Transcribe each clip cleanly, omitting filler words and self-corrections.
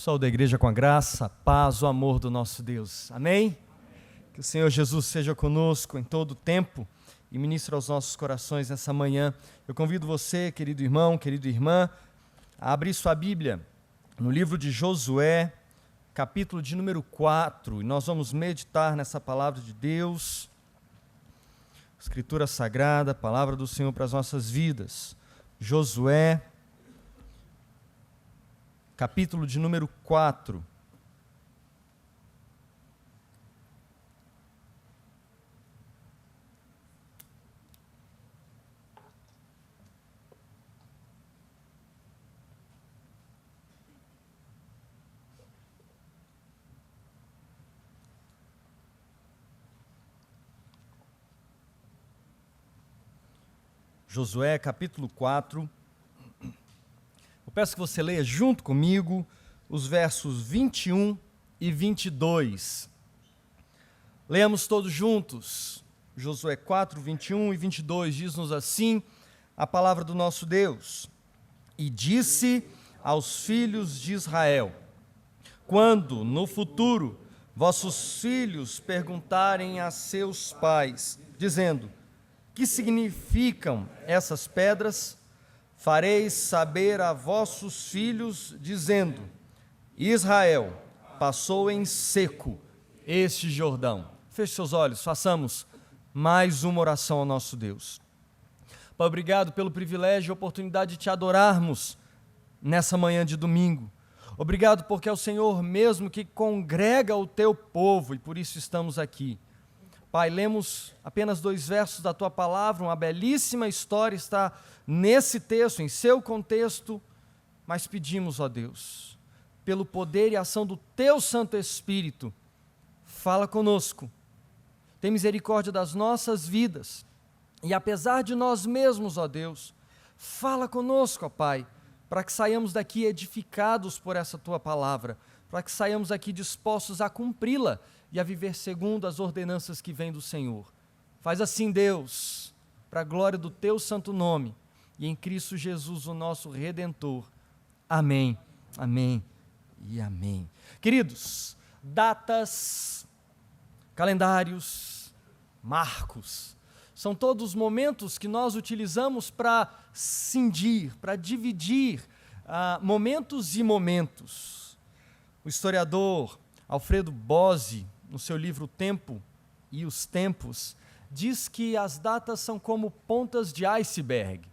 Pessoal da igreja, com a graça, a paz, o amor do nosso Deus. Amém? Que o Senhor Jesus seja conosco em todo o tempo e ministre aos nossos corações nessa manhã. Eu convido você, querido irmão, querida irmã, a abrir sua Bíblia no livro de Josué, capítulo de número 4, e nós vamos meditar nessa palavra de Deus, Escritura Sagrada, palavra do Senhor para as nossas vidas. Josué, capítulo de número 4. Josué, capítulo 4. Eu peço que você leia junto comigo os versos 21 e 22. Leamos todos juntos. Josué 4, 21 e 22 diz-nos assim a palavra do nosso Deus. E disse aos filhos de Israel: quando no futuro vossos filhos perguntarem a seus pais, dizendo: que significam essas pedras? Fareis saber a vossos filhos, dizendo: Israel passou em seco este Jordão. Feche seus olhos, façamos mais uma oração ao nosso Deus. Pai, obrigado pelo privilégio e oportunidade de te adorarmos nessa manhã de domingo. Obrigado porque é o Senhor mesmo que congrega o teu povo e por isso estamos aqui. Pai, lemos apenas 2 versos da Tua palavra, uma belíssima história está nesse texto, em seu contexto, mas pedimos, ó Deus, pelo poder e ação do Teu Santo Espírito, fala conosco, tem misericórdia das nossas vidas, e apesar de nós mesmos, ó Deus, fala conosco, ó Pai, para que saiamos daqui edificados por essa Tua palavra, para que saiamos daqui dispostos a cumpri-la, e a viver segundo as ordenanças que vêm do Senhor. Faz assim, Deus, para a glória do Teu santo nome, e em Cristo Jesus, o nosso Redentor. Amém, amém e amém. Queridos, datas, calendários, marcos, são todos momentos que nós utilizamos para cindir, para dividir momentos e momentos. O historiador Alfredo Bose, no seu livro O Tempo e os Tempos, diz que as datas são como pontas de iceberg,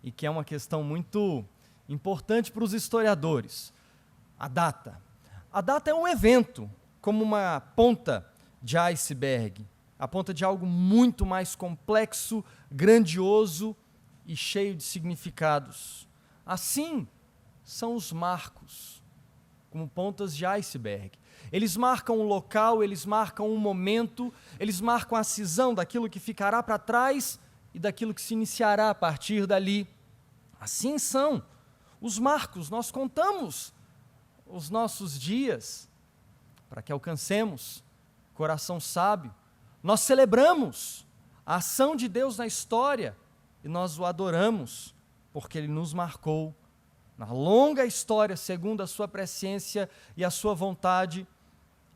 e que é uma questão muito importante para os historiadores. A data é um evento, como uma ponta de iceberg, a ponta de algo muito mais complexo, grandioso e cheio de significados. Assim são os marcos, como pontas de iceberg. Eles marcam um local, eles marcam um momento, eles marcam a cisão daquilo que ficará para trás e daquilo que se iniciará a partir dali. Assim são os marcos. Nós contamos os nossos dias para que alcancemos coração sábio. Nós celebramos a ação de Deus na história e nós o adoramos porque Ele nos marcou na longa história, segundo a sua presciência e a sua vontade,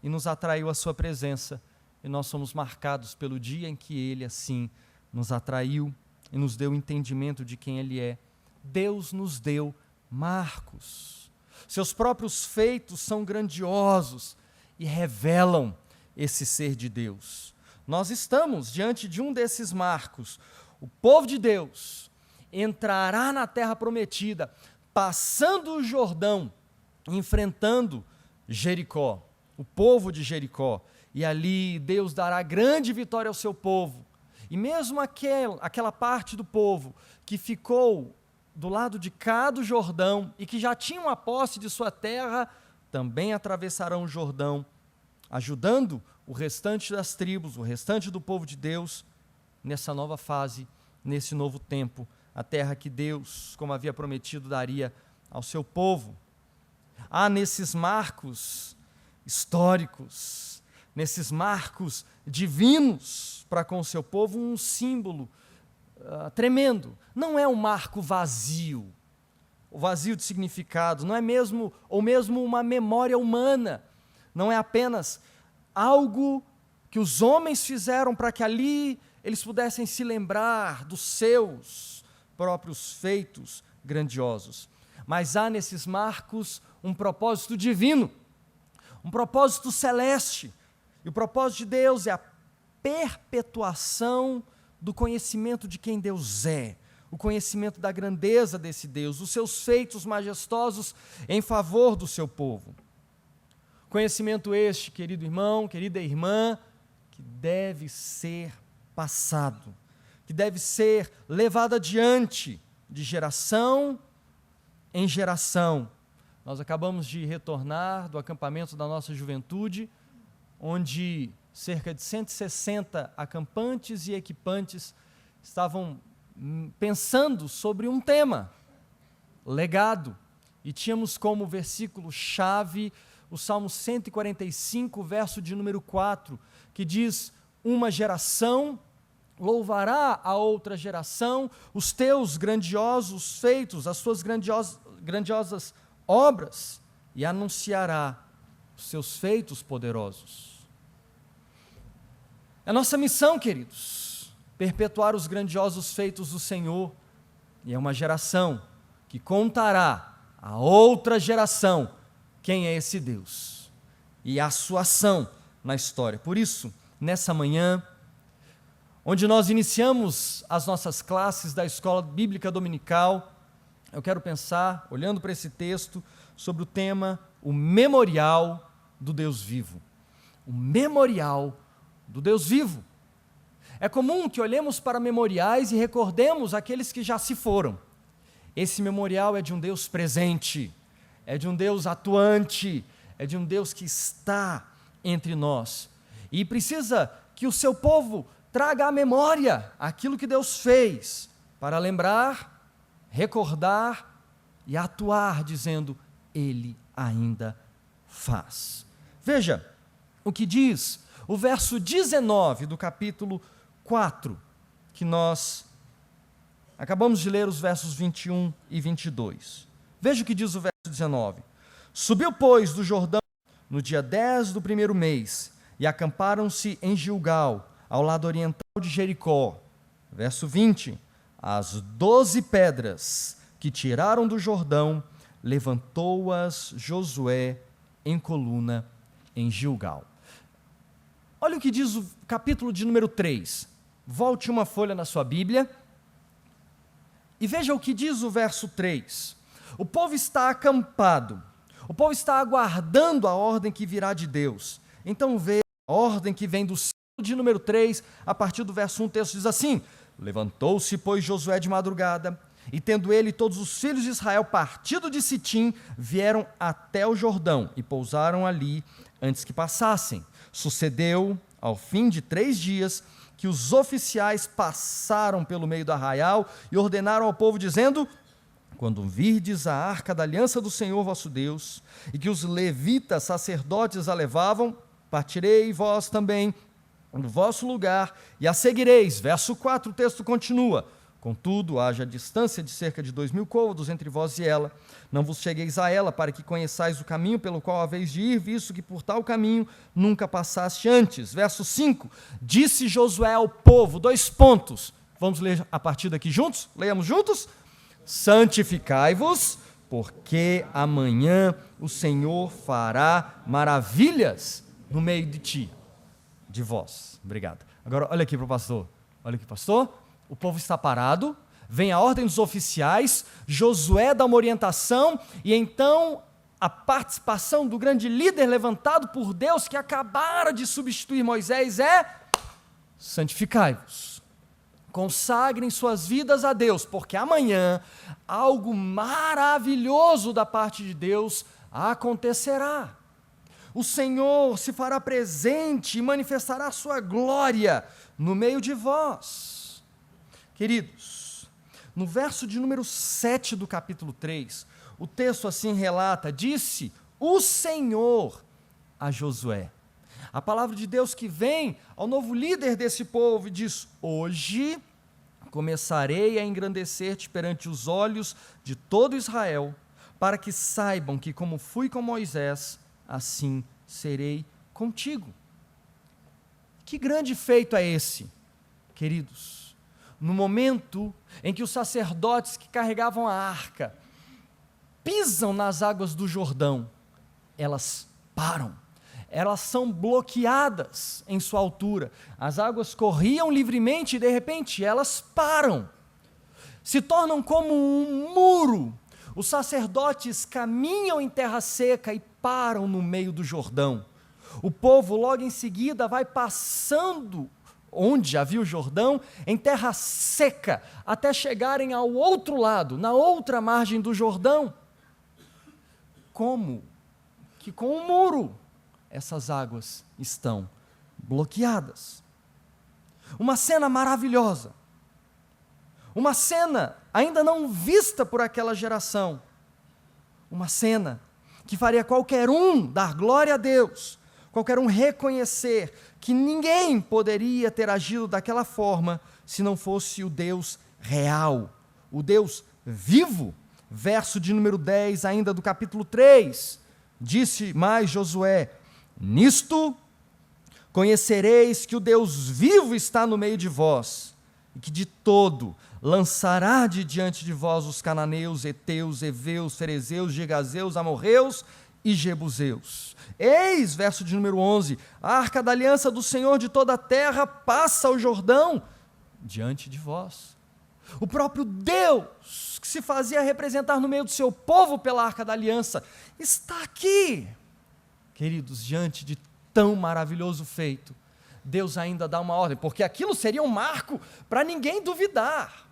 e nos atraiu a sua presença, e nós somos marcados pelo dia em que Ele assim nos atraiu e nos deu entendimento de quem Ele é. Deus nos deu marcos. Seus próprios feitos são grandiosos e revelam esse ser de Deus. Nós estamos diante de um desses marcos. O povo de Deus entrará na terra prometida, passando o Jordão, enfrentando Jericó, o povo de Jericó, e ali Deus dará grande vitória ao seu povo, e mesmo aquela parte do povo que ficou do lado de cá do Jordão, e que já tinham a posse de sua terra, também atravessarão o Jordão, ajudando o restante das tribos, o restante do povo de Deus, nessa nova fase, nesse novo tempo, a terra que Deus, como havia prometido, daria ao seu povo. Há nesses marcos históricos, nesses marcos divinos para com o seu povo, um símbolo tremendo. Não é um marco vazio, vazio de significado, não é mesmo, ou mesmo uma memória humana, não é apenas algo que os homens fizeram para que ali eles pudessem se lembrar dos seus próprios feitos grandiosos. Mas há nesses marcos um propósito divino, um propósito celeste. E o propósito de Deus é a perpetuação do conhecimento de quem Deus é, o conhecimento da grandeza desse Deus, os seus feitos majestosos em favor do seu povo. Conhecimento este, querido irmão, querida irmã, que deve ser passado, que deve ser levado adiante de geração em geração. Nós acabamos de retornar do acampamento da nossa juventude, onde cerca de 160 acampantes e equipantes estavam pensando sobre um tema, legado, e tínhamos como versículo-chave o Salmo 145, verso de número 4, que diz: uma geração louvará a outra geração os teus grandiosos feitos, as suas grandiosas obras, e anunciará os seus feitos poderosos. É nossa missão, queridos, perpetuar os grandiosos feitos do Senhor, e é uma geração que contará a outra geração quem é esse Deus e a sua ação na história. Por isso, nessa manhã, onde nós iniciamos as nossas classes da Escola Bíblica Dominical, eu quero pensar, olhando para esse texto, sobre o tema, o memorial do Deus vivo. O memorial do Deus vivo. É comum que olhemos para memoriais e recordemos aqueles que já se foram. Esse memorial é de um Deus presente, é de um Deus atuante, é de um Deus que está entre nós. E precisa que o seu povo traga à memória aquilo que Deus fez, para lembrar, recordar e atuar, dizendo: Ele ainda faz. Veja o que diz o verso 19 do capítulo 4, que nós acabamos de ler os versos 21 e 22. Veja o que diz o verso 19. Subiu, pois, do Jordão no dia 10 do primeiro mês, e acamparam-se em Gilgal, ao lado oriental de Jericó. Verso 20. As 12 pedras que tiraram do Jordão, levantou-as Josué em coluna em Gilgal. Olha o que diz o capítulo de número 3. Volte uma folha na sua Bíblia e veja o que diz o verso 3. O povo está acampado, o povo está aguardando a ordem que virá de Deus. Então veja a ordem que vem do céu de número 3, a partir do verso 1, o texto diz assim: levantou-se, pois, Josué de madrugada, e tendo ele e todos os filhos de Israel partido de Sitim, vieram até o Jordão e pousaram ali antes que passassem. Sucedeu, ao fim de 3 dias, que os oficiais passaram pelo meio do arraial e ordenaram ao povo, dizendo: quando virdes a arca da aliança do Senhor vosso Deus, e que os levitas sacerdotes a levavam, partirei vós também no vosso lugar, e a seguireis. Verso 4, o texto continua: contudo, haja distância de cerca de 2000 côvados entre vós e ela. Não vos chegueis a ela, para que conheçais o caminho pelo qual haveis de ir, visto que por tal caminho nunca passaste antes. Verso 5, disse Josué ao povo, 2 pontos. Vamos ler a partir daqui juntos? Leiamos juntos? Santificai-vos, porque amanhã o Senhor fará maravilhas no meio de ti, de vós. Obrigado. Agora, olha aqui para o pastor. Olha aqui, pastor. O povo está parado, vem a ordem dos oficiais, Josué dá uma orientação, e então a participação do grande líder levantado por Deus, que acabara de substituir Moisés, é: santificai-vos. Consagrem suas vidas a Deus, porque amanhã algo maravilhoso da parte de Deus acontecerá. O Senhor se fará presente e manifestará a sua glória no meio de vós. Queridos, no verso de número 7 do capítulo 3, o texto assim relata: disse o Senhor a Josué. A palavra de Deus que vem ao novo líder desse povo e diz: hoje começarei a engrandecer-te perante os olhos de todo Israel, para que saibam que como fui com Moisés, assim serei contigo. Que grande feito é esse, queridos? No momento em que os sacerdotes que carregavam a arca pisam nas águas do Jordão, elas param. Elas são bloqueadas em sua altura. As águas corriam livremente e de repente elas param. Se tornam como um muro. Os sacerdotes caminham em terra seca e param no meio do Jordão. O povo logo em seguida vai passando onde havia o Jordão, em terra seca, até chegarem ao outro lado, na outra margem do Jordão. Como que com um muro essas águas estão bloqueadas. Uma cena maravilhosa. Uma cena ainda não vista por aquela geração. Uma cena que faria qualquer um dar glória a Deus, qualquer um reconhecer que ninguém poderia ter agido daquela forma se não fosse o Deus real, o Deus vivo. Verso de número 10 ainda do capítulo 3, disse mais Josué: nisto conhecereis que o Deus vivo está no meio de vós, e que de todo lançará de diante de vós os cananeus, heteus, heveus, ferezeus, gigazeus, amorreus e jebuseus. Eis, verso de número 11, a arca da aliança do Senhor de toda a terra passa o Jordão diante de vós. O próprio Deus, que se fazia representar no meio do seu povo pela arca da aliança, está aqui. Queridos, diante de tão maravilhoso feito, Deus ainda dá uma ordem, porque aquilo seria um marco para ninguém duvidar.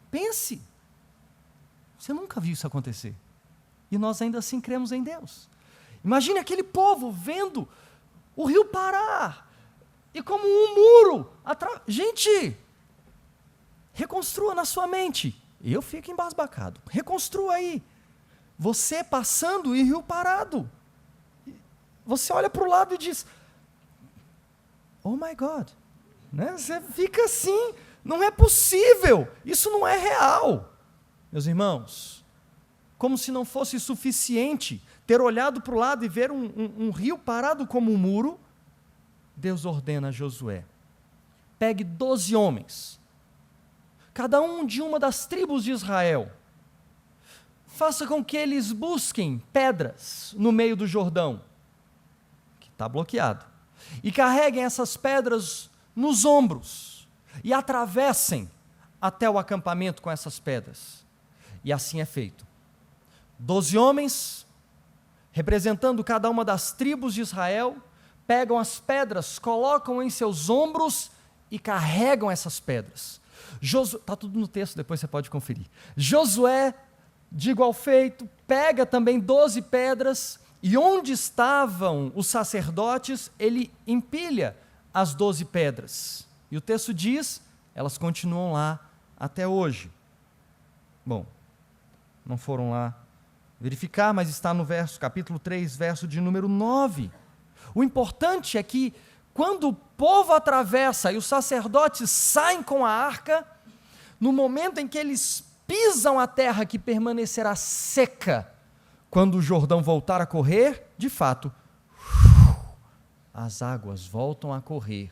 Pense, você nunca viu isso acontecer, e nós ainda assim cremos em Deus. Imagine aquele povo vendo o rio parar, e como um muro, gente, reconstrua na sua mente, eu fico embasbacado, reconstrua aí, você passando e rio parado, você olha para o lado e diz, oh my God, né? Você fica assim, não é possível, isso não é real. Meus irmãos, como se não fosse suficiente ter olhado para o lado e ver um rio parado como um muro, Deus ordena a Josué, pegue 12 homens, cada um de uma das tribos de Israel, faça com que eles busquem pedras no meio do Jordão, que está bloqueado, e carreguem essas pedras nos ombros, e atravessem até o acampamento com essas pedras. E assim é feito. 12 homens, representando cada uma das tribos de Israel, pegam as pedras, colocam em seus ombros e carregam essas pedras. Está tudo no texto, depois você pode conferir. Josué, de igual feito, pega também 12 pedras, e onde estavam os sacerdotes, ele empilha as 12 pedras. E o texto diz, elas continuam lá até hoje. Bom, não foram lá verificar, mas está no capítulo 3, verso de número 9. O importante é que, quando o povo atravessa e os sacerdotes saem com a arca, no momento em que eles pisam a terra que permanecerá seca, quando o Jordão voltar a correr, de fato, as águas voltam a correr.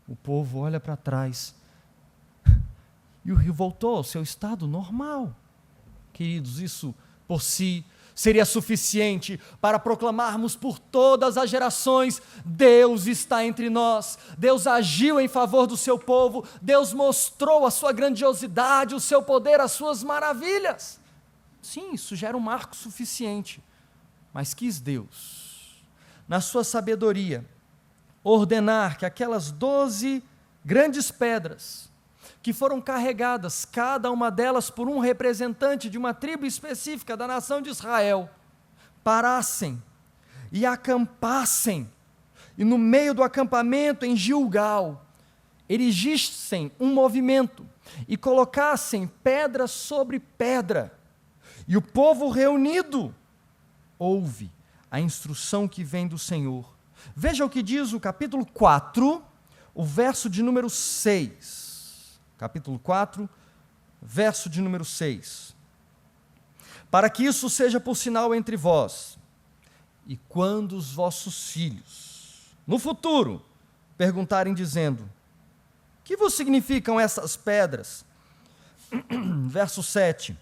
O povo olha para trás e o rio voltou ao seu estado normal. Queridos, isso por si seria suficiente para proclamarmos por todas as gerações: Deus está entre nós, Deus agiu em favor do seu povo, Deus mostrou a sua grandiosidade, o seu poder, as suas maravilhas. Sim, isso gera um marco suficiente, mas quis Deus, na sua sabedoria, ordenar que aquelas 12 grandes pedras, que foram carregadas, cada uma delas por um representante de uma tribo específica da nação de Israel, parassem e acampassem, e no meio do acampamento em Gilgal, erigissem um movimento e colocassem pedra sobre pedra, e o povo reunido ouve a instrução que vem do Senhor. Veja o que diz o capítulo 4, o verso de número 6. capítulo 4, verso de número 6. Para que isso seja por sinal entre vós, e quando os vossos filhos, no futuro, perguntarem dizendo: que vos significam essas pedras? Verso 7.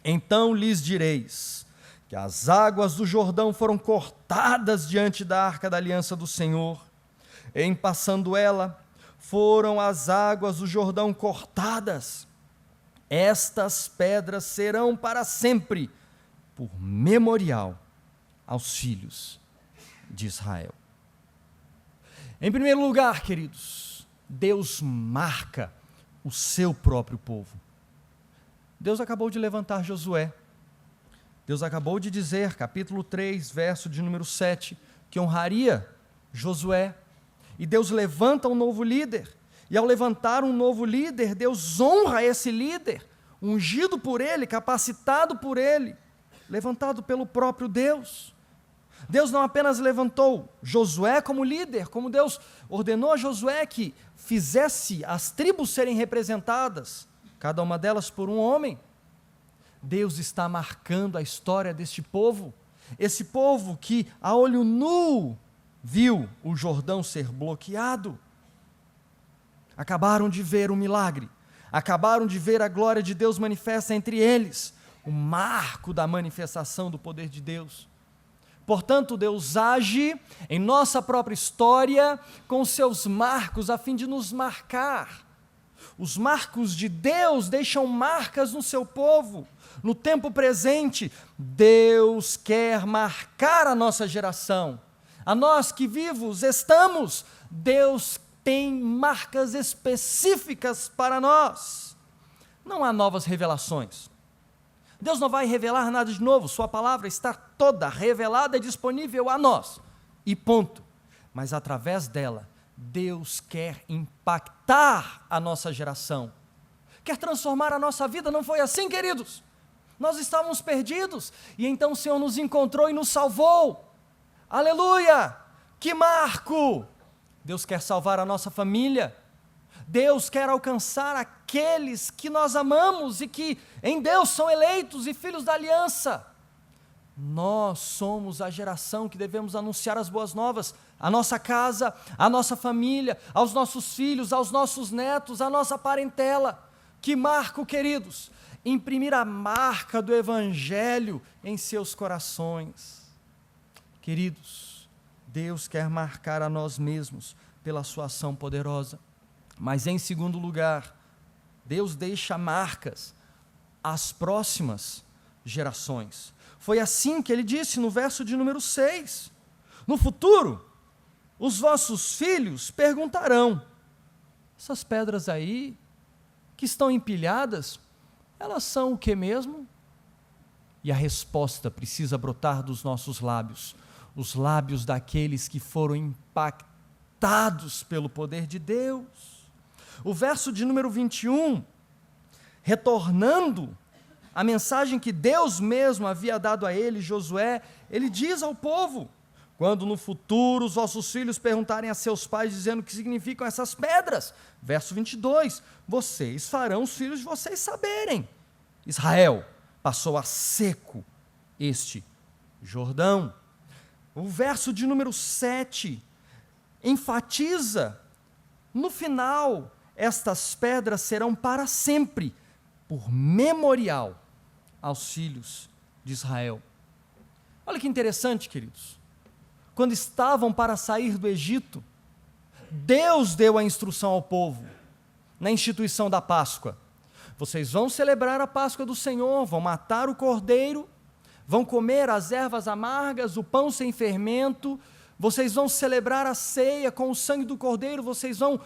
Então lhes direis que as águas do Jordão foram cortadas diante da arca da aliança do Senhor. Em passando ela, foram as águas do Jordão cortadas. Estas pedras serão para sempre por memorial aos filhos de Israel. Em primeiro lugar, queridos, Deus marca o seu próprio povo. Deus acabou de levantar Josué. Deus acabou de dizer, capítulo 3, verso de número 7, que honraria Josué. E Deus levanta um novo líder. E ao levantar um novo líder, Deus honra esse líder, ungido por ele, capacitado por ele, levantado pelo próprio Deus. Deus não apenas levantou Josué como líder, como Deus ordenou a Josué que fizesse as tribos serem representadas, cada uma delas por um homem. Deus está marcando a história deste povo, esse povo que a olho nu viu o Jordão ser bloqueado. Acabaram de ver o milagre, acabaram de ver a glória de Deus manifesta entre eles, o marco da manifestação do poder de Deus. Portanto, Deus age em nossa própria história com os seus marcos a fim de nos marcar. Os marcos de Deus deixam marcas no seu povo. No tempo presente, Deus quer marcar a nossa geração. A nós que vivos estamos, Deus tem marcas específicas para nós. Não há novas revelações. Deus não vai revelar nada de novo, sua palavra está toda revelada e disponível a nós, e ponto. Mas através dela, Deus quer impactar a nossa geração, quer transformar a nossa vida. Não foi assim, queridos? Nós estávamos perdidos, e então o Senhor nos encontrou e nos salvou. Aleluia! Que marco! Deus quer salvar a nossa família. Deus quer alcançar aqueles que nós amamos e que em Deus são eleitos e filhos da aliança. Nós somos a geração que devemos anunciar as boas novas, à nossa casa, à nossa família, aos nossos filhos, aos nossos netos, à nossa parentela. Que marco, queridos! Imprimir a marca do Evangelho em seus corações. Queridos, Deus quer marcar a nós mesmos pela sua ação poderosa. Mas em segundo lugar, Deus deixa marcas às próximas gerações. Foi assim que ele disse no verso de número 6. No futuro, os vossos filhos perguntarão: essas pedras aí, que estão empilhadas, elas são o que mesmo? E a resposta precisa brotar dos nossos lábios, os lábios daqueles que foram impactados pelo poder de Deus. O verso de número 21, retornando a mensagem que Deus mesmo havia dado a ele, Josué, ele diz ao povo: quando no futuro os vossos filhos perguntarem a seus pais, dizendo o que significam essas pedras, verso 22, vocês farão os filhos de vocês saberem. Israel passou a seco este Jordão. O verso de número 7 enfatiza, no final, estas pedras serão para sempre, por memorial aos filhos de Israel. Olha que interessante, queridos. Quando estavam para sair do Egito, Deus deu a instrução ao povo, na instituição da Páscoa: vocês vão celebrar a Páscoa do Senhor, vão matar o cordeiro, vão comer as ervas amargas, o pão sem fermento, vocês vão celebrar a ceia com o sangue do cordeiro, vocês vão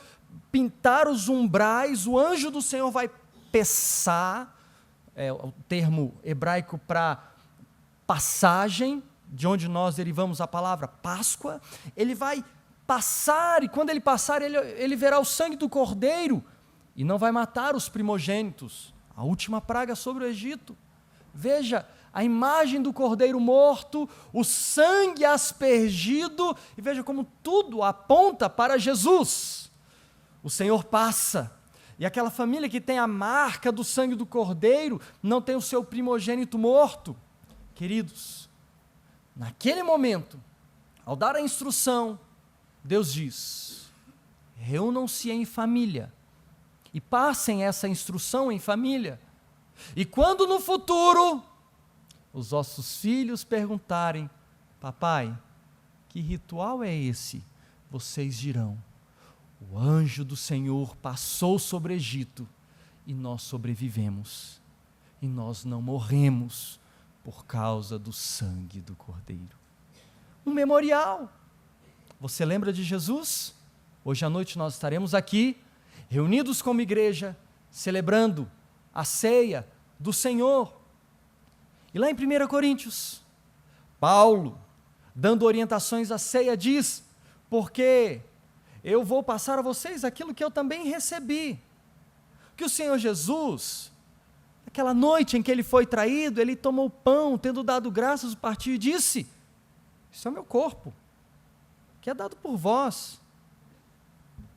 pintar os umbrais, o anjo do Senhor vai pessar, é o termo hebraico para passagem, de onde nós derivamos a palavra Páscoa. Ele vai passar, e quando ele passar, ele verá o sangue do cordeiro, e não vai matar os primogênitos, a última praga sobre o Egito. Veja, a imagem do cordeiro morto, o sangue aspergido, e veja como tudo aponta para Jesus. O Senhor passa, E aquela família que tem a marca do sangue do Cordeiro não tem o seu primogênito morto. Queridos, naquele momento, ao dar a instrução, Deus diz: reúnam-se em família e passem essa instrução em família. E quando no futuro os vossos filhos perguntarem: papai, que ritual é esse? Vocês dirão: o anjo do Senhor passou sobre o Egito e nós sobrevivemos. E nós não morremos por causa do sangue do Cordeiro. Um memorial. Você lembra de Jesus? Hoje à noite nós estaremos aqui, reunidos como igreja, celebrando a ceia do Senhor. E lá em 1 Coríntios, Paulo, dando orientações à ceia, diz: porque eu vou passar a vocês aquilo que eu também recebi. Que o Senhor Jesus, aquela noite em que ele foi traído, ele tomou o pão, tendo dado graças, partiu e disse: isso é o meu corpo, que é dado por vós.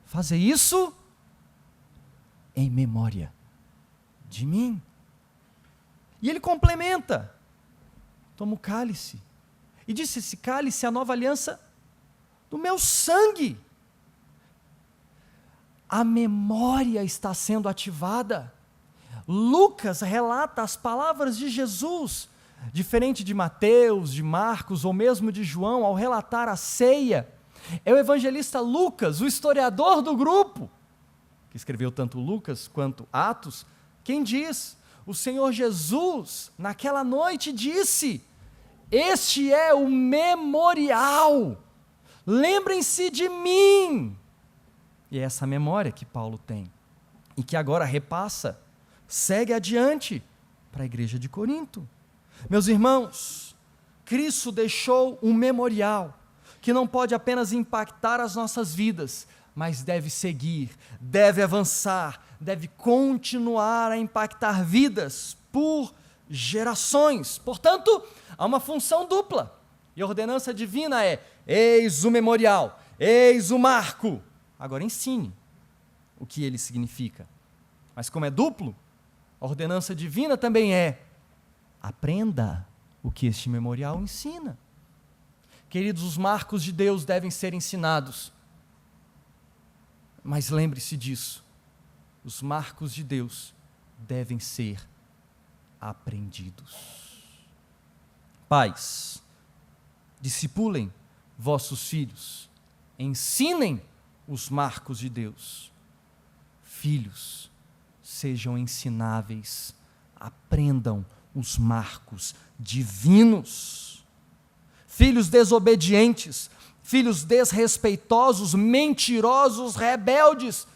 Fazer isso em memória de mim. E ele complementa: toma o cálice. E disse: esse cálice é a nova aliança do meu sangue. A memória está sendo ativada. Lucas relata as palavras de Jesus, diferente de Mateus, de Marcos ou mesmo de João, ao relatar a ceia. É o evangelista Lucas, o historiador do grupo, que escreveu tanto Lucas quanto Atos, quem diz: o Senhor Jesus, naquela noite, disse: este é o memorial, lembrem-se de mim. E é essa memória que Paulo tem, e que agora repassa, segue adiante para a igreja de Corinto. Meus irmãos, Cristo deixou um memorial, que não pode apenas impactar as nossas vidas, mas deve seguir, deve avançar, deve continuar a impactar vidas por gerações. Portanto, há uma função dupla, e a ordenança divina é: eis o memorial, eis o marco. Agora ensine o que ele significa. Mas como é duplo, a ordenança divina também é: aprenda o que este memorial ensina. Queridos, os marcos de Deus devem ser ensinados, mas lembre-se disso, os marcos de Deus devem ser aprendidos. Pais, discipulem vossos filhos, ensinem os marcos de Deus. Filhos, sejam ensináveis, aprendam os marcos divinos. Filhos desobedientes, filhos desrespeitosos, mentirosos, rebeldes,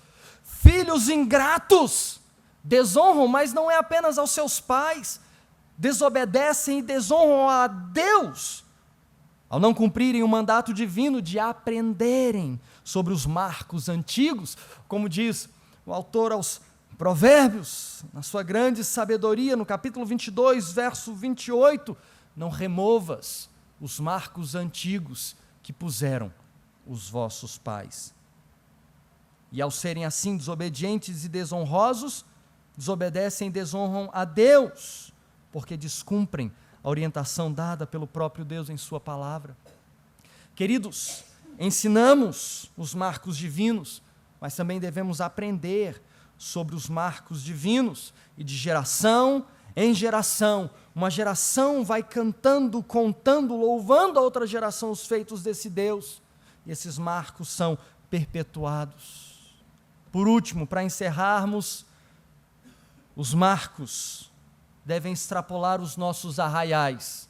filhos ingratos, desonram, mas não é apenas aos seus pais, desobedecem e desonram a Deus, ao não cumprirem o mandato divino de aprenderem sobre os marcos antigos, como diz o autor aos Provérbios, na sua grande sabedoria, no capítulo 22, verso 28, não removas os marcos antigos que puseram os vossos pais. E ao serem assim desobedientes e desonrosos, desobedecem e desonram a Deus, porque descumprem a orientação dada pelo próprio Deus em sua palavra. Queridos, ensinamos os marcos divinos, mas também devemos aprender sobre os marcos divinos, e de geração em geração, uma geração vai cantando, contando, louvando a outra geração os feitos desse Deus, e esses marcos são perpetuados. Por último, para encerrarmos, os marcos devem extrapolar os nossos arraiais.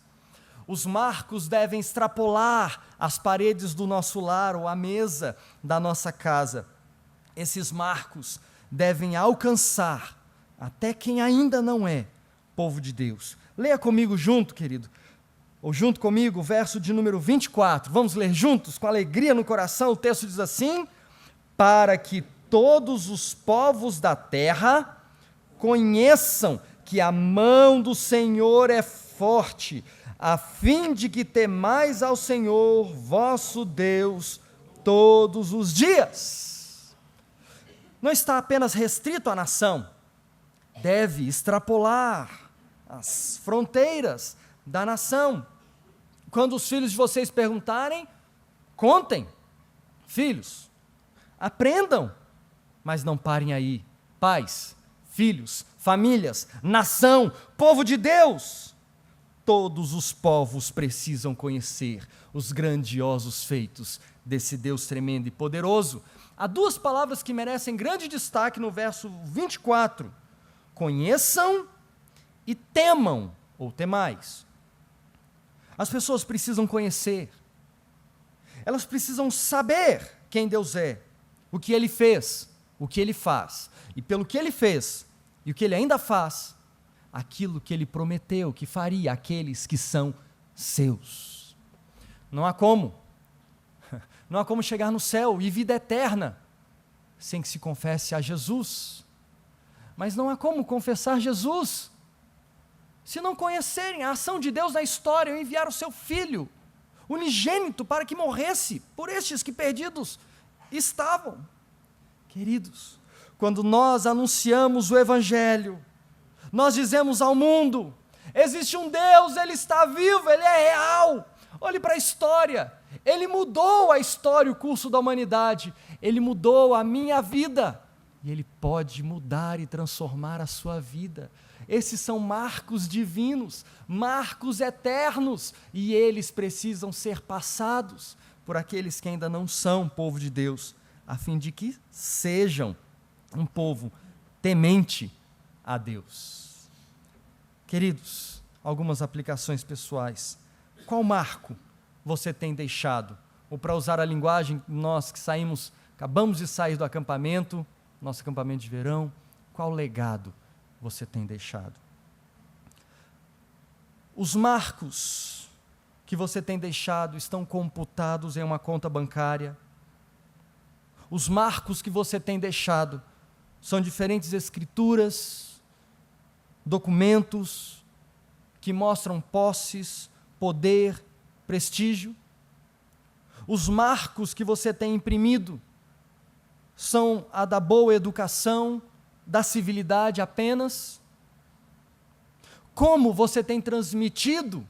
Os marcos devem extrapolar as paredes do nosso lar ou a mesa da nossa casa. Esses marcos devem alcançar até quem ainda não é povo de Deus. Leia comigo junto, querido, ou junto comigo, o verso de número 24. Vamos ler juntos, com alegria no coração. O texto diz assim: para que todos os povos da terra conheçam que a mão do Senhor é forte, a fim de que temais ao Senhor vosso Deus todos os dias. não está apenas restrito à nação, deve extrapolar as fronteiras da nação. Quando os filhos de vocês perguntarem, contem. Filhos, aprendam, mas não parem aí. Pais, filhos, famílias, nação, povo de Deus, todos os povos precisam conhecer os grandiosos feitos desse Deus tremendo e poderoso. Há duas palavras que merecem grande destaque no verso 24. Conheçam e temam, ou temais. As pessoas precisam conhecer, elas precisam saber quem Deus é, o que Ele fez, o que Ele faz, e pelo que Ele fez e o que Ele ainda faz, aquilo que Ele prometeu que faria àqueles que são seus. Não há como chegar no céu e vida eterna sem que se confesse a Jesus. Mas não há como confessar Jesus se não conhecerem a ação de Deus na história ao enviar o seu Filho unigênito para que morresse por estes que perdidos estavam. Queridos, quando nós anunciamos o Evangelho, nós dizemos ao mundo: existe um Deus, Ele está vivo, Ele é real. Olhe para a história, Ele mudou a história, o curso da humanidade, Ele mudou a minha vida, e Ele pode mudar e transformar a sua vida. Esses são marcos divinos, marcos eternos, e eles precisam ser passados por aqueles que ainda não são povo de Deus, a fim de que sejam um povo temente a Deus. Queridos, algumas aplicações pessoais. Qual marco você tem deixado? Ou, para usar a linguagem, nós que acabamos de sair do acampamento, nosso acampamento de verão, qual legado você tem deixado? Os marcos que você tem deixado estão computados em uma conta bancária. Os marcos que você tem deixado são diferentes escrituras, documentos que mostram posses, poder, prestígio. Os marcos que você tem imprimido são a da boa educação, da civilidade apenas? Como você tem transmitido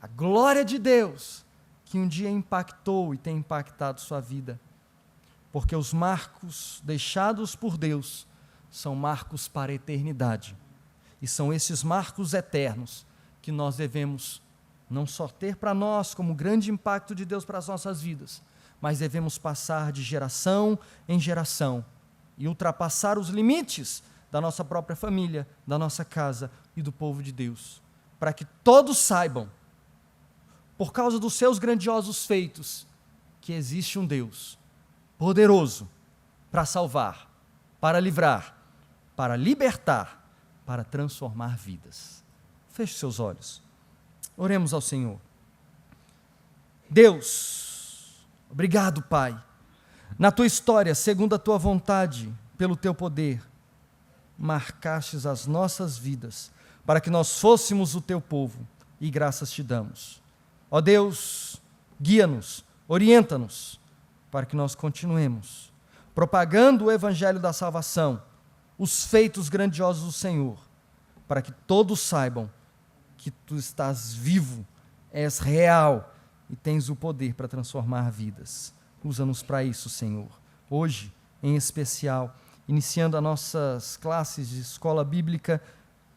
a glória de Deus que um dia impactou e tem impactado sua vida? Porque os marcos deixados por Deus são marcos para a eternidade. E são esses marcos eternos que nós devemos não só ter para nós como grande impacto de Deus para as nossas vidas, mas devemos passar de geração em geração e ultrapassar os limites da nossa própria família, da nossa casa e do povo de Deus, para que todos saibam, por causa dos seus grandiosos feitos, que existe um Deus poderoso para salvar, para livrar, para libertar, para transformar vidas. Feche seus olhos. Oremos ao Senhor. Deus, obrigado, Pai, na tua história, segundo a tua vontade, pelo teu poder, marcastes as nossas vidas, para que nós fôssemos o teu povo, e graças te damos. Ó Deus, guia-nos, orienta-nos, para que nós continuemos propagando o evangelho da salvação, os feitos grandiosos do Senhor, para que todos saibam que tu estás vivo, és real e tens o poder para transformar vidas. Usa-nos para isso, Senhor. Hoje, em especial, iniciando as nossas classes de escola bíblica,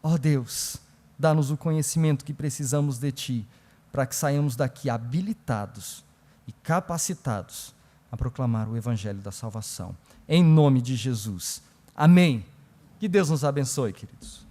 ó Deus, dá-nos o conhecimento que precisamos de Ti, para que saiamos daqui habilitados e capacitados a proclamar o evangelho da salvação. Em nome de Jesus. Amém. Que Deus nos abençoe, queridos.